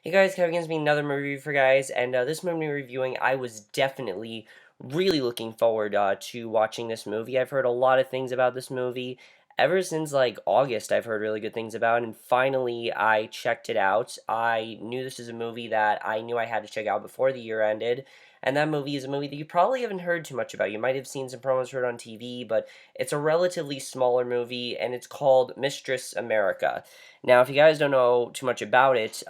Hey guys, Kevin against me, another movie review for guys, and this movie reviewing, I was definitely really looking forward to watching this movie. I've heard a lot of things about this movie. Ever since like August, I've heard really good things about, and finally I checked it out. I knew this is a movie that I knew I had to check out before the year ended, and that movie is a movie that you probably haven't heard too much about. You might have seen some promos, heard on TV, but it's a relatively smaller movie, and it's called Mistress America. Now, if you guys don't know too much about it,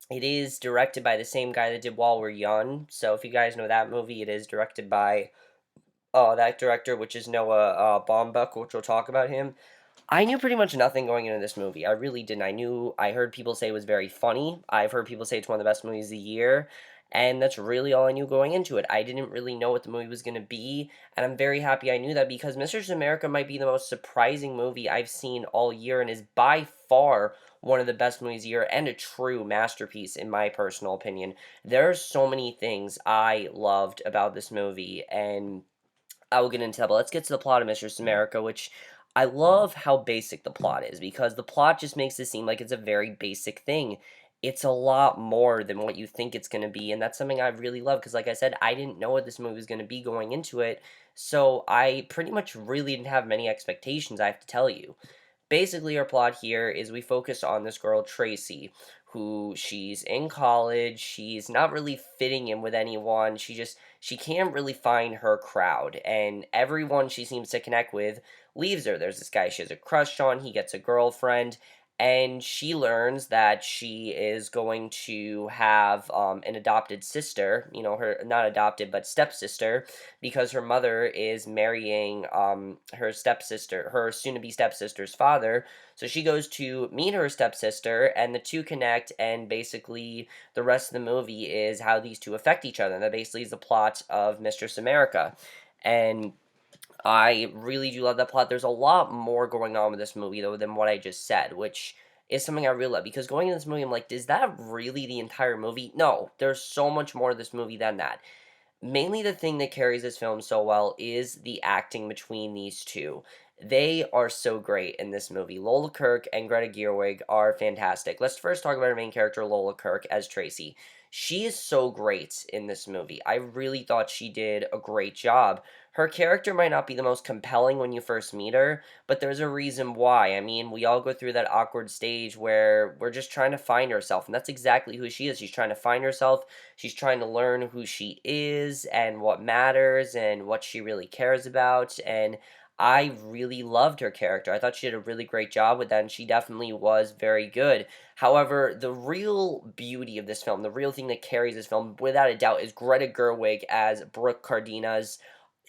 it is directed by the same guy that did While We're Young. So if you guys know that movie, it is directed by that director, which is Noah Baumbach, which we'll talk about him. I knew pretty much nothing going into this movie. I really didn't. I heard people say it was very funny. I've heard people say it's one of the best movies of the year. And that's really all I knew going into it. I didn't really know what the movie was going to be. And I'm very happy I knew that because Mistress America might be the most surprising movie I've seen all year and is by far one of the best movies of the year and a true masterpiece, in my personal opinion. There are so many things I loved about this movie. And I will get into that, but let's get to the plot of Mistress America, which I love how basic the plot is because the plot just makes it seem like it's a very basic thing. It's a lot more than what you think it's going to be, and that's something I really love because, like I said, I didn't know what this movie was going to be going into it, so I pretty much really didn't have many expectations, I have to tell you. Basically, our plot here is we focus on this girl, Tracy, who she's in college, she's not really fitting in with anyone, she can't really find her crowd, and everyone she seems to connect with leaves her. There's this guy she has a crush on, he gets a girlfriend, and she learns that she is going to have an adopted sister, her not adopted but stepsister, because her mother is marrying her stepsister, her soon-to-be stepsister's father. So she goes to meet her stepsister, and the two connect, and basically the rest of the movie is how these two affect each other. And that basically is the plot of Mistress America. And I really do love that plot. There's a lot more going on with this movie, though, than what I just said, which is something I really love. Because going into this movie, I'm like, is that really the entire movie? No, there's so much more to this movie than that. Mainly the thing that carries this film so well is the acting between these two. They are so great in this movie. Lola Kirk and Greta Gerwig are fantastic. Let's first talk about our main character, Lola Kirk, as Tracy. She is so great in this movie. I really thought she did a great job. Her character might not be the most compelling when you first meet her, but there's a reason why. I mean, we all go through that awkward stage where we're just trying to find ourselves, and that's exactly who she is. She's trying to find herself. She's trying to learn who she is and what matters and what she really cares about. And I really loved her character. I thought she did a really great job with that, and she definitely was very good. However, the real beauty of this film, the real thing that carries this film, without a doubt, is Greta Gerwig as Brooke Cardenas.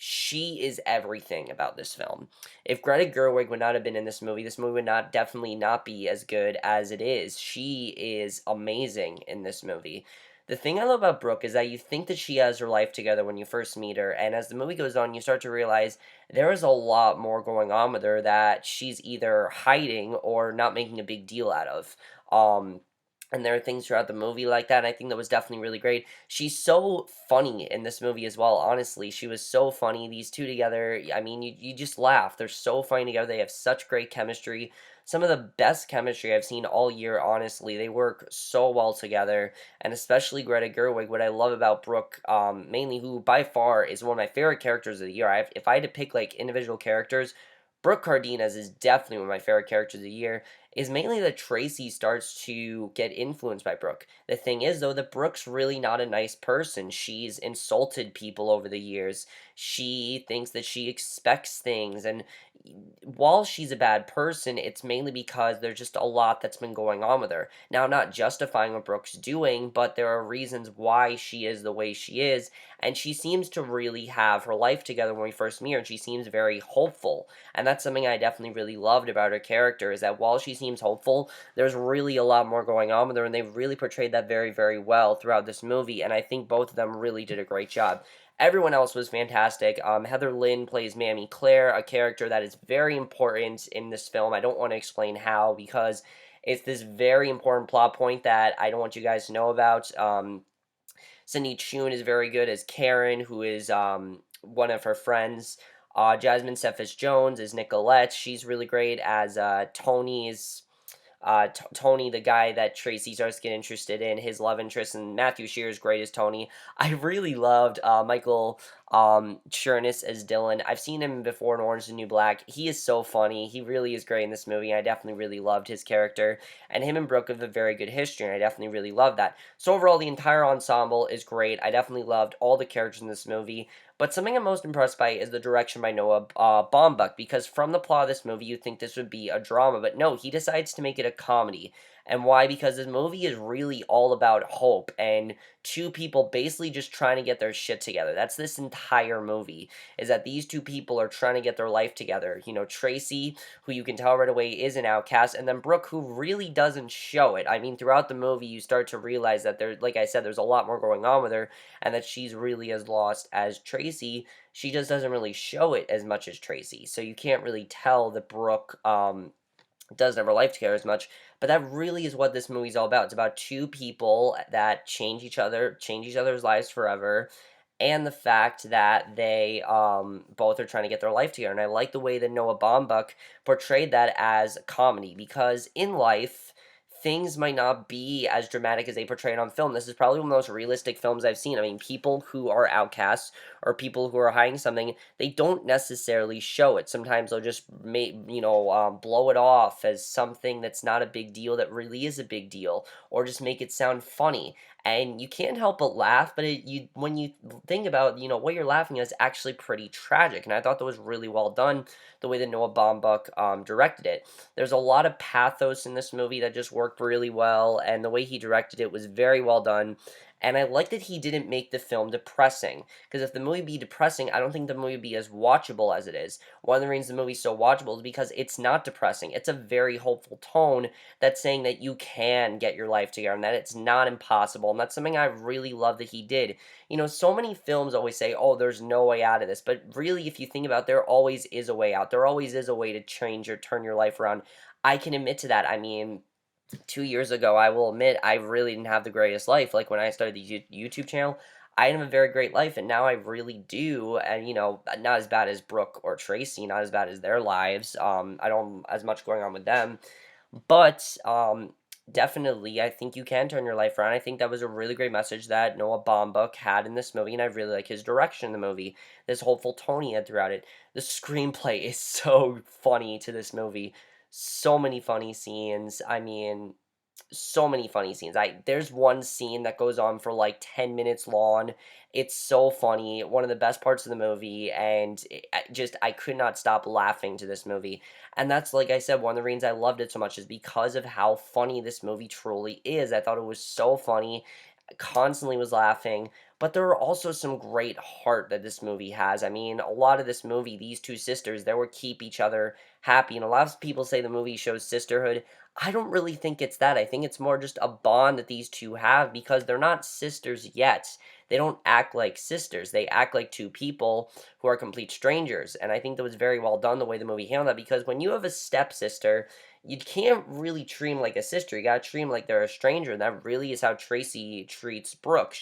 She is everything about this film. If Greta Gerwig would not have been in this movie would not definitely not be as good as it is. She is amazing in this movie. The thing I love about Brooke is that you think that she has her life together when you first meet her, and as the movie goes on, you start to realize there is a lot more going on with her that she's either hiding or not making a big deal out of. Um, and there are things throughout the movie like that, and I think that was definitely really great. She's so funny in this movie as well, honestly. She was so funny. These two together, I mean, you just laugh. They're so funny together. They have such great chemistry. Some of the best chemistry I've seen all year, honestly. They work so well together, and especially Greta Gerwig. What I love about Brooke, mainly who by far is one of my favorite characters of the year. If I had to pick like individual characters, Brooke Cardenas is definitely one of my favorite characters of the year, is mainly that Tracy starts to get influenced by Brooke. The thing is, though, that Brooke's really not a nice person. She's insulted people over the years. She thinks that she expects things, and while she's a bad person, it's mainly because there's just a lot that's been going on with her. Now, I'm not justifying what Brooke's doing, but there are reasons why she is the way she is, and she seems to really have her life together when we first meet her, and she seems very hopeful. And that's something I definitely really loved about her character, is that while she seems hopeful, there's really a lot more going on with her, and they really portrayed that very, very well throughout this movie, and I think both of them really did a great job. Everyone else was fantastic. Heather Lynn plays Mammy Claire, a character that is very important in this film. I don't want to explain how, because it's this very important plot point that I don't want you guys to know about. Cindy Chun is very good as Karen, who is one of her friends. Jasmine Cephas Jones is Nicolette. She's really great as Tony's. Tony, the guy that Tracy starts to get interested in, his love interest, and Matthew Shear's great as Tony. I really loved Michael Chernus as Dylan. I've seen him before in Orange is the New Black. He is so funny. He really is great in this movie. I definitely really loved his character. And him and Brooke have a very good history, and I definitely really love that. So overall, the entire ensemble is great. I definitely loved all the characters in this movie. But something I'm most impressed by is the direction by Noah Baumbach, because from the plot of this movie, you'd think this would be a drama, but no, he decides to make it a comedy. And why? Because this movie is really all about hope and two people basically just trying to get their shit together. That's this entire movie, is that these two people are trying to get their life together. You know, Tracy, who you can tell right away is an outcast, and then Brooke, who really doesn't show it. I mean, throughout the movie, you start to realize that there, like I said, there's a lot more going on with her, and that she's really as lost as Tracy. She just doesn't really show it as much as Tracy. So you can't really tell that Brooke doesn't have her life together as much. But that really is what this movie's all about. It's about two people that change each other's lives forever, and the fact that they both are trying to get their life together. And I like the way that Noah Baumbach portrayed that as comedy, because in life, things might not be as dramatic as they portray it on film. This is probably one of the most realistic films I've seen. I mean, people who are outcasts or people who are hiding something, they don't necessarily show it. Sometimes they'll just blow it off as something that's not a big deal that really is a big deal, or just make it sound funny. And you can't help but laugh, but when you think about what you're laughing at is actually pretty tragic. And I thought that was really well done, the way that Noah Baumbach directed it. There's a lot of pathos in this movie that just worked really well, and the way he directed it was very well done. And I like that he didn't make the film depressing, because if the movie be depressing, I don't think the movie would be as watchable as it is. One of the reasons the movie's so watchable is because it's not depressing. It's a very hopeful tone that's saying that you can get your life together and that it's not impossible. And that's something I really love that he did. So many films always say, oh, there's no way out of this. But really, if you think about it, there always is a way out. There always is a way to change or turn your life around. I can admit to that. I mean, 2 years ago, I will admit, I really didn't have the greatest life. Like, when I started the YouTube channel, I didn't have a very great life, and now I really do. And, not as bad as Brooke or Tracy, not as bad as their lives. I don't as much going on with them. But definitely, I think you can turn your life around. I think that was a really great message that Noah Baumbach had in this movie, and I really like his direction in the movie. This hopeful tone he had throughout it. The screenplay is so funny to this movie. So many funny scenes. I mean, so many funny scenes. There's one scene that goes on for like 10 minutes long. It's so funny. One of the best parts of the movie, and I could not stop laughing to this movie. And that's, like I said, one of the reasons I loved it so much is because of how funny this movie truly is. I thought it was so funny. I constantly was laughing. But there are also some great heart that this movie has. I mean, a lot of this movie, these two sisters, they would keep each other happy. And a lot of people say the movie shows sisterhood. I don't really think it's that. I think it's more just a bond that these two have, because they're not sisters yet. They don't act like sisters. They act like two people who are complete strangers. And I think that was very well done the way the movie handled that, because when you have a stepsister, you can't really treat them like a sister. You gotta treat them like they're a stranger. And that really is how Tracy treats Brooke.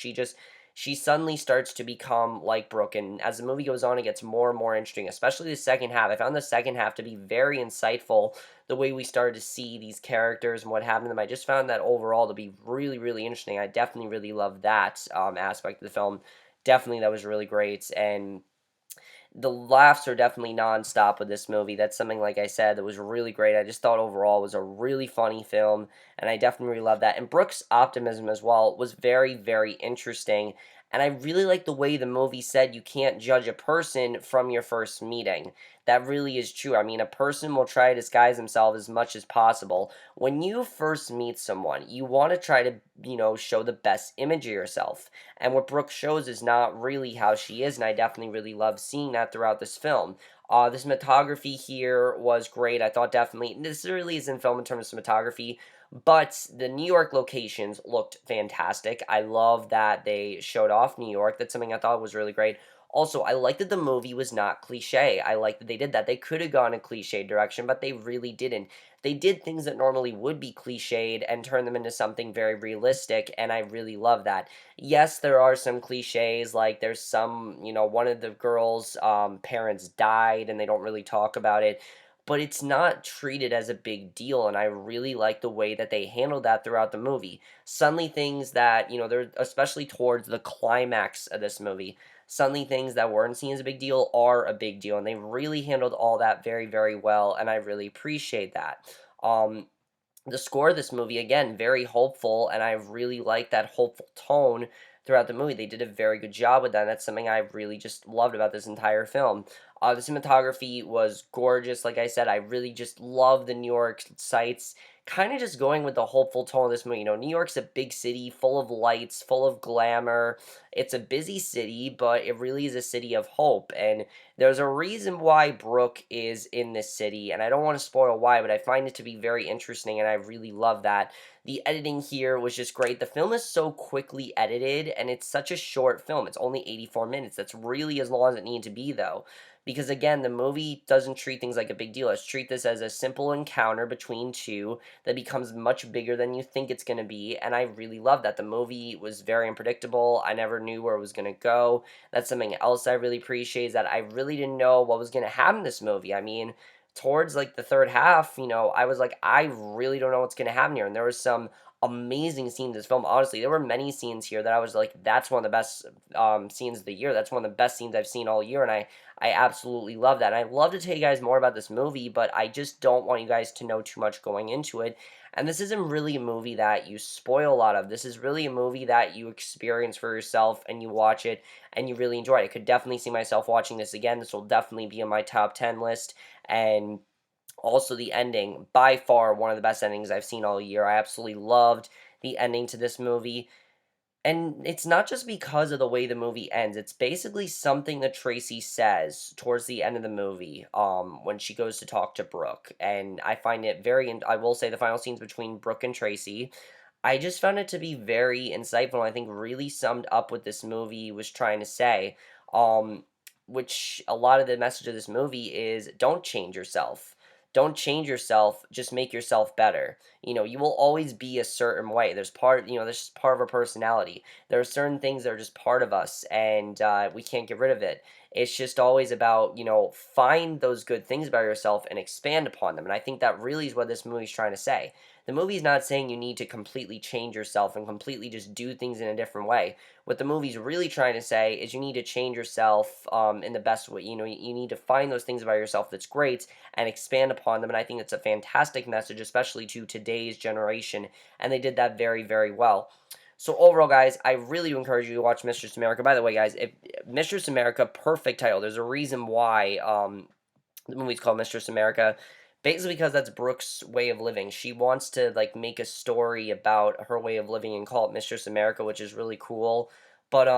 She suddenly starts to become like Brooke, and as the movie goes on, it gets more and more interesting, especially the second half. I found the second half to be very insightful, the way we started to see these characters and what happened to them. I just found that overall to be really, really interesting. I definitely really love that aspect of the film. Definitely, that was really great, and the laughs are definitely nonstop with this movie. That's something, like I said, that was really great. I just thought overall it was a really funny film, and I definitely really loved that. And Brooke's optimism as well was very, very interesting. And I really like the way the movie said you can't judge a person from your first meeting. That really is true. I mean, a person will try to disguise themselves as much as possible. When you first meet someone, you want to try to, show the best image of yourself. And what Brooke shows is not really how she is, and I definitely really love seeing that throughout this film. The cinematography here was great. I thought definitely, this really isn't film in terms of cinematography, but the New York locations looked fantastic. I love that they showed off New York. That's something I thought was really great. Also, I like that the movie was not cliche. I like that they did that. They could have gone a cliche direction, but they really didn't. They did things that normally would be cliched and turn them into something very realistic, and I really love that. Yes, there are some cliches, like there's some, one of the girls' parents died, and they don't really talk about it. but it's not treated as a big deal, and I really like the way that they handled that throughout the movie. Suddenly things that, they're especially towards the climax of this movie, suddenly things that weren't seen as a big deal are a big deal, and they really handled all that very, very well, and I really appreciate that. Um, the score of this movie, again, very hopeful, and I really like that hopeful tone throughout the movie. They did a very good job with that, and that's something I really just loved about this entire film. The cinematography was gorgeous. Like I said, I really just love the New York sights. Kind of just going with the hopeful tone of this movie. New York's a big city, full of lights, full of glamour. It's a busy city, but it really is a city of hope. And there's a reason why Brooke is in this city, and I don't want to spoil why, but I find it to be very interesting, and I really love that. The editing here was just great. The film is so quickly edited, and it's such a short film. It's only 84 minutes. That's really as long as it needed to be, though. Because again, the movie doesn't treat things like a big deal. It's treat this as a simple encounter between two that becomes much bigger than you think it's going to be, and I really love that. The movie was very unpredictable. I never knew where it was going to go. That's something else I really appreciate, is that I really didn't know what was going to happen in this movie. I mean, towards like the third half, I was like, I really don't know what's going to happen here. And there was some amazing scenes in this film. Honestly, there were many scenes here that I was like, that's one of the best scenes of the year. That's one of the best scenes I've seen all year. And I absolutely love that. And I'd love to tell you guys more about this movie, but I just don't want you guys to know too much going into it. And this isn't really a movie that you spoil a lot of. This is really a movie that you experience for yourself and you watch it and you really enjoy it. I could definitely see myself watching this again. This will definitely be on my top 10 list. And also the ending, by far one of the best endings I've seen all year. I absolutely loved the ending to this movie. And it's not just because of the way the movie ends. It's basically something that Tracy says towards the end of the movie, when she goes to talk to Brooke. And I find it I will say the final scenes between Brooke and Tracy, I just found it to be very insightful, and I think really summed up what this movie was trying to say. Um, which a lot of the message of this movie is, don't change yourself. Don't change yourself, just make yourself better. You will always be a certain way. There's just part of our personality. There are certain things that are just part of us, and we can't get rid of it. It's just always about, find those good things about yourself and expand upon them. And I think that really is what this movie's trying to say. The movie's not saying you need to completely change yourself and completely just do things in a different way. What the movie's really trying to say is you need to change yourself in the best way. You need to find those things about yourself that's great and expand upon them. And I think it's a fantastic message, especially to today's generation. And they did that very, very well. So overall, guys, I really do encourage you to watch Mistress America. By the way, guys, if Mistress America, perfect title. There's a reason why the movie's called Mistress America. Basically because that's Brooke's way of living. She wants to like make a story about her way of living and call it Mistress America, which is really cool. But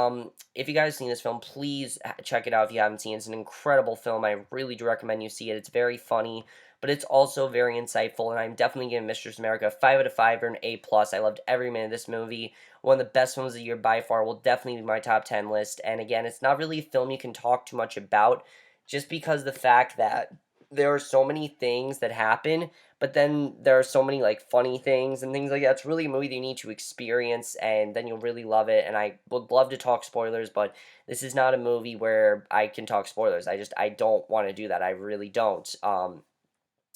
if you guys seen this film, please check it out if you haven't seen it. It's an incredible film. I really do recommend you see it. It's very funny, but it's also very insightful, and I'm definitely giving Mistress America a 5 out of 5 or an A+. I loved every minute of this movie. One of the best films of the year by far. Will definitely be my top 10 list. And again, it's not really a film you can talk too much about, just because the fact that there are so many things that happen, but then there are so many like funny things and things like that. It's really a movie that you need to experience, and then you'll really love it. And I would love to talk spoilers, but this is not a movie where I can talk spoilers. I don't want to do that. I really don't.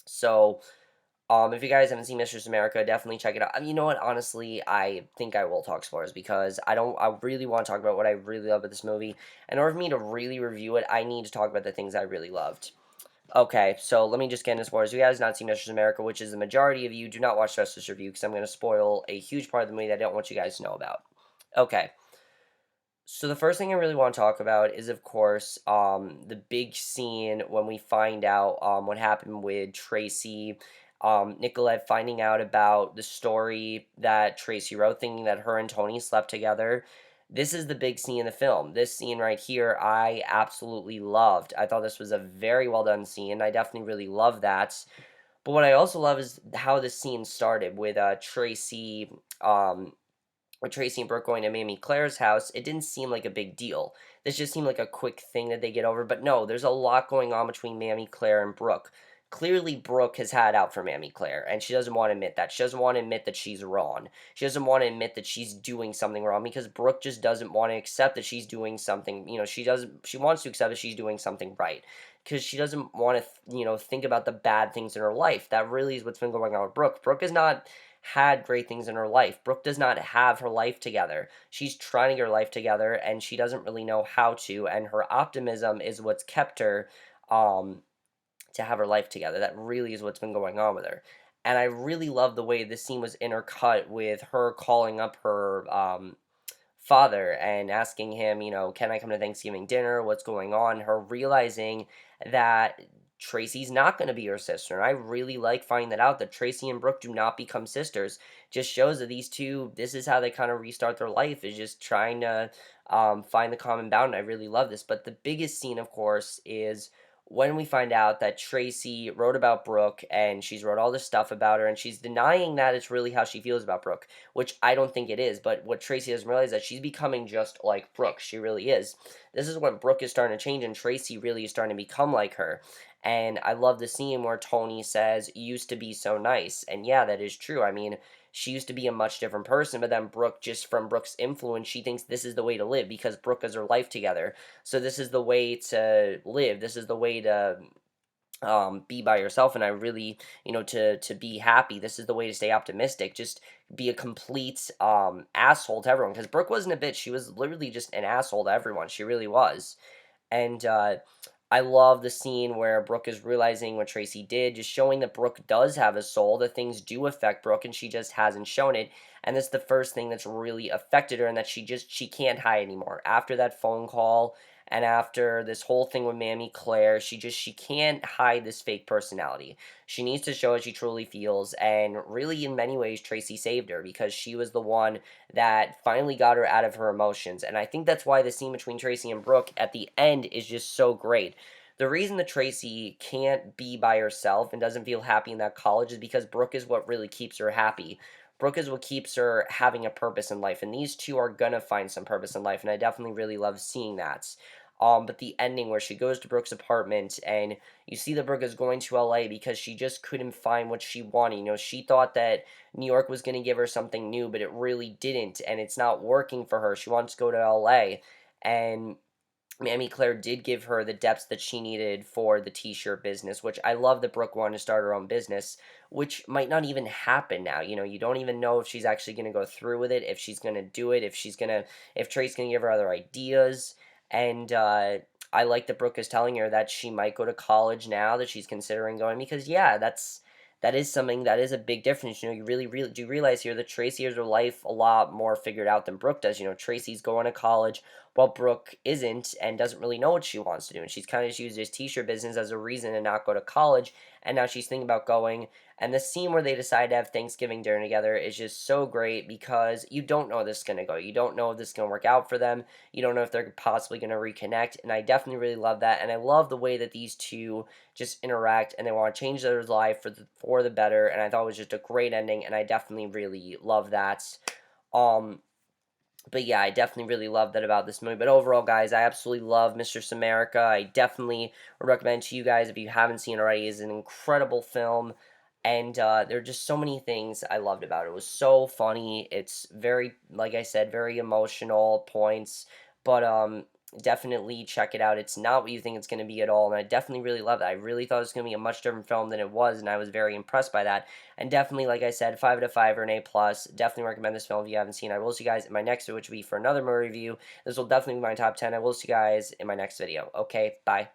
So if you guys haven't seen Mistress America, definitely check it out. You know what? Honestly, I think I will talk spoilers because I really want to talk about what I really love about this movie. In order for me to really review it, I need to talk about the things I really loved. Okay, so let me just get into spoilers. If you guys have not seen Mistress America, which is the majority of you, do not watch the rest of this review because I'm going to spoil a huge part of the movie that I don't want you guys to know about. Okay, so the first thing I really want to talk about is, of course, the big scene when we find out what happened with Tracy, Nicolette finding out about the story that Tracy wrote, thinking that her and Tony slept together. This is the big scene in the film. This scene right here, I absolutely loved. I thought this was a very well done scene. I definitely really love that. But what I also love is how this scene started with Tracy and Brooke going to Mamie Claire's house. It didn't seem like a big deal. This just seemed like a quick thing that they get over. But no, there's a lot going on between Mamie Claire and Brooke. clearly Brooke has had out for Mammy Claire, and she doesn't want to admit that. She doesn't want to admit that she's wrong. She doesn't want to admit that she's doing something wrong because Brooke just doesn't want to accept that she's doing something, she wants to accept that she's doing something right because she doesn't want to, think about the bad things in her life. That really is what's been going on with Brooke. Brooke has not had great things in her life. Brooke does not have her life together. She's trying to get her life together and she doesn't really know how to, and her optimism is what's kept her um to have her life together. That really is what's been going on with her. And I really love the way this scene was intercut with her calling up her father and asking him, can I come to Thanksgiving dinner? What's going on? Her realizing that Tracy's not going to be her sister. And I really like finding that out, that Tracy and Brooke do not become sisters. Just shows that these two, this is how they kind of restart their life, is just trying to find the common bound. And I really love this. But the biggest scene, of course, is when we find out that Tracy wrote about Brooke and she's wrote all this stuff about her and she's denying that it's really how she feels about Brooke, which I don't think it is. But what Tracy doesn't realize is that she's becoming just like Brooke. She really is. This is when Brooke is starting to change and Tracy really is starting to become like her. And I love the scene where Tony says, "You used to be so nice." And yeah, that is true. I mean, she used to be a much different person, but then Brooke, just from Brooke's influence, she thinks this is the way to live because Brooke has her life together. So this is the way to live. This is the way to be by yourself. And I really, to be happy. This is the way to stay optimistic. Just be a complete asshole to everyone. Because Brooke wasn't a bitch. She was literally just an asshole to everyone. She really was. And I love the scene where Brooke is realizing what Tracy did, just showing that Brooke does have a soul, that things do affect Brooke, and she just hasn't shown it. And that's the first thing that's really affected her, and that she can't hide anymore. After that phone call, and after this whole thing with Mammy Claire, she can't hide this fake personality. She needs to show what she truly feels, and really, in many ways, Tracy saved her because she was the one that finally got her out of her emotions. And I think that's why the scene between Tracy and Brooke at the end is just so great. The reason that Tracy can't be by herself and doesn't feel happy in that college is because Brooke is what really keeps her happy. Brooke is what keeps her having a purpose in life, and these two are gonna find some purpose in life, and I definitely really love seeing that. But the ending where she goes to Brooke's apartment and you see that Brooke is going to LA because she just couldn't find what she wanted. She thought that New York was going to give her something new, but it really didn't, and it's not working for her. She wants to go to LA, and Mammy Claire did give her the depths that she needed for the t-shirt business, which I love that Brooke wanted to start her own business, which might not even happen now. You don't even know if she's actually going to go through with it, if she's going to do it, if Trace's going to give her other ideas. And I like that Brooke is telling her that she might go to college now, that she's considering going, because yeah, that is something that is a big difference. You really do realize here that Tracy has her life a lot more figured out than Brooke does. Tracy's going to college while Brooke isn't and doesn't really know what she wants to do. And she's kind of just used this t-shirt business as a reason to not go to college. And now she's thinking about going. And the scene where they decide to have Thanksgiving dinner together is just so great because you don't know this is going to go. You don't know if this is going to work out for them. You don't know if they're possibly going to reconnect. And I definitely really love that. And I love the way that these two just interact and they want to change their life for the better. And I thought it was just a great ending. And I definitely really love that. Um, but yeah, I definitely really love that about this movie. But overall, guys, I absolutely love Mistress America. I definitely would recommend to you guys, if you haven't seen it already. It's an incredible film. And there are just so many things I loved about it. It was so funny. It's very, like I said, very emotional points. But definitely check it out. It's not what you think it's going to be at all. And I definitely really loved it. I really thought it was going to be a much different film than it was. And I was very impressed by that. And definitely, like I said, 5 out of 5 or an A+. Definitely recommend this film if you haven't seen it. I will see you guys in my next video, which will be for another movie review. This will definitely be my top 10. I will see you guys in my next video. Okay, bye.